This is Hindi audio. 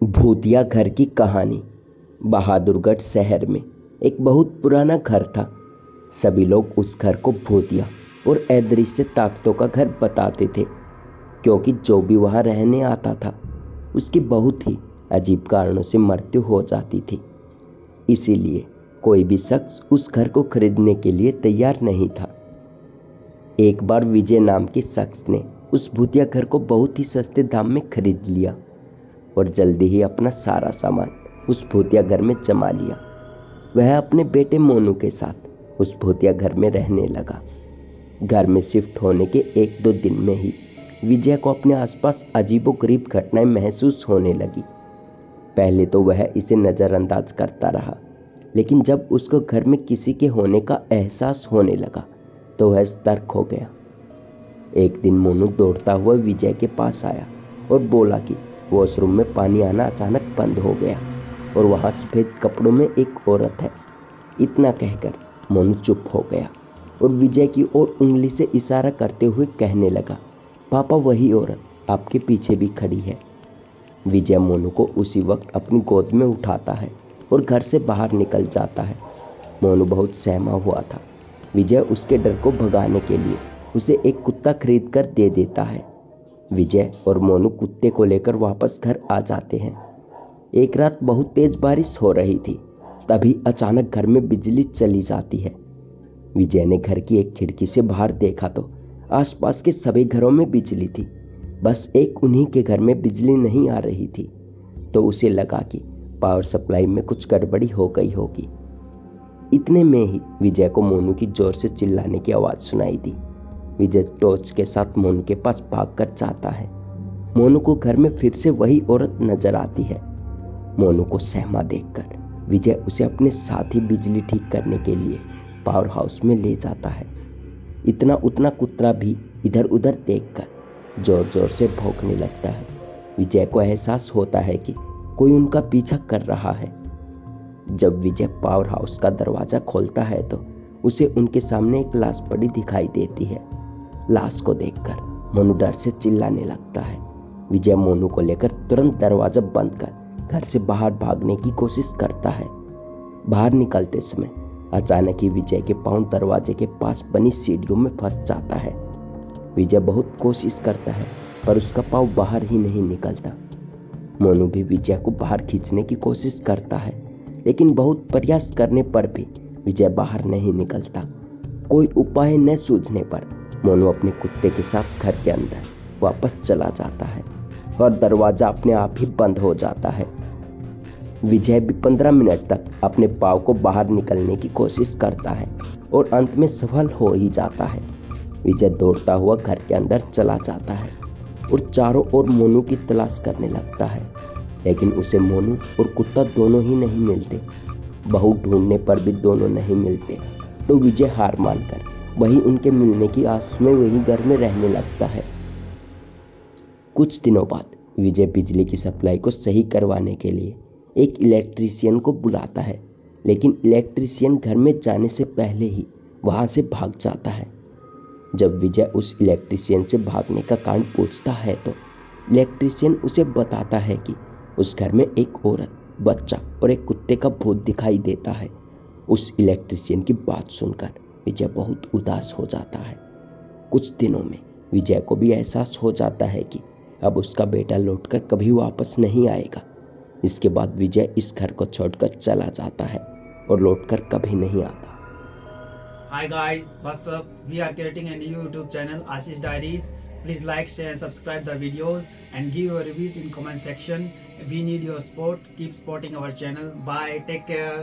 भूतिया घर की कहानी। बहादुरगढ़ शहर में एक बहुत पुराना घर था। सभी लोग उस घर को भूतिया और अदृश्य ताकतों का घर बताते थे, क्योंकि जो भी वहां रहने आता था उसकी बहुत ही अजीब कारणों से मृत्यु हो जाती थी। इसीलिए कोई भी शख्स उस घर को खरीदने के लिए तैयार नहीं था। एक बार विजय नाम के शख्स ने उस भूतिया घर को बहुत ही सस्ते दाम में खरीद लिया और जल्दी ही अपना सारा सामान उस भूतिया घर में जमा लिया। वह अपने बेटे मोनू के साथ उस भूतिया घर में रहने लगा। घर में शिफ्ट होने के 1-2 दिन में ही विजय को अपने आसपास अजीबोगरीब घटनाएं महसूस होने लगी। पहले तो वह इसे नज़रअंदाज करता रहा, लेकिन जब उसको घर में किसी के होने का एहसास होने लगा तो वह सतर्क हो गया। एक दिन मोनू दौड़ता हुआ विजय के पास आया और बोला कि वॉशरूम में पानी आना अचानक बंद हो गया और वहाँ सफ़ेद कपड़ों में एक औरत है। इतना कहकर मोनू चुप हो गया और विजय की ओर उंगली से इशारा करते हुए कहने लगा, पापा वही औरत आपके पीछे भी खड़ी है। विजय मोनू को उसी वक्त अपनी गोद में उठाता है और घर से बाहर निकल जाता है। मोनू बहुत सहमा हुआ था। विजय उसके डर को भगाने के लिए उसे एक कुत्ता खरीद कर दे देता है। विजय और मोनू कुत्ते को लेकर वापस घर आ जाते हैं। एक रात बहुत तेज बारिश हो रही थी। तभी अचानक घर में बिजली चली जाती है। विजय ने घर की एक खिड़की से बाहर देखा तो आसपास के सभी घरों में बिजली थी, बस एक उन्हीं के घर में बिजली नहीं आ रही थी। तो उसे लगा कि पावर सप्लाई में कुछ गड़बड़ी हो गई होगी। इतने में ही विजय को मोनू की जोर से चिल्लाने की आवाज़ सुनाई दी। विजय टॉर्च के साथ मोनू के पास भागकर जाता है। मोनू को घर में फिर से वही औरत नजर आती है। मोनू को सहमा देखकर विजय उसे अपने साथ ही बिजली ठीक करने के लिए पावर हाउस में ले जाता है। इतना उतना कुत्ता भी इधर उधर देखकर जोर जोर से भौंकने लगता है। विजय को एहसास होता है कि कोई उनका पीछा कर रहा है। जब विजय पावर हाउस का दरवाज़ा खोलता है तो उसे उनके सामने एक लाश पड़ी दिखाई देती है। लाश को देखकर मोनू डर से चिल्लाने लगता है। विजय मोनू को लेकर तुरंत दरवाजा बंद कर घर से बाहर भागने की कोशिश करता है। बाहर निकलते समय अचानक ही विजय के पांव दरवाजे के पास बनी सीढ़ियों में फंस जाता है। विजय बहुत कोशिश करता है पर उसका पांव बाहर ही नहीं निकलता। मोनू भी विजय को बाहर खींचने की कोशिश करता है, लेकिन बहुत प्रयास करने पर भी विजय बाहर नहीं निकलता। कोई उपाय न सूझने पर मोनू अपने कुत्ते के साथ घर के अंदर वापस चला जाता है और दरवाजा अपने आप ही बंद हो जाता है। विजय भी 15 मिनट तक अपने पाँव को बाहर निकलने की कोशिश करता है और अंत में सफल हो ही जाता है। विजय दौड़ता हुआ घर के अंदर चला जाता है और चारों ओर मोनू की तलाश करने लगता है, लेकिन उसे मोनू और कुत्ता दोनों ही नहीं मिलते। बहुत ढूंढने पर भी दोनों नहीं मिलते तो विजय हार मानकर वही उनके मिलने की आस में वही घर में रहने लगता है। कुछ दिनों बाद विजय बिजली की सप्लाई को सही करवाने के लिए एक इलेक्ट्रीशियन को बुलाता है, लेकिन इलेक्ट्रीशियन घर में जाने से पहले ही वहां से भाग जाता है। जब विजय उस इलेक्ट्रीशियन से भागने का कारण पूछता है तो इलेक्ट्रीशियन उसे बताता है कि उस घर में एक औरत, बच्चा और एक कुत्ते का भूत दिखाई देता है। उस इलेक्ट्रीशियन की बात सुनकर विजय बहुत उदास हो जाता है। कुछ दिनों में विजय को भी एहसास हो जाता है कि अब उसका बेटा लौटकर कभी वापस नहीं आएगा। इसके बाद विजय इस घर को छोड़कर चला जाता है और लौटकर कभी नहीं आता। Hi guys, what's up? We are creating a new YouTube channel, Ashish Diaries. Please like, share, and subscribe the videos and give your reviews in comment section. We need your support. Keep supporting our channel. Bye. Take care.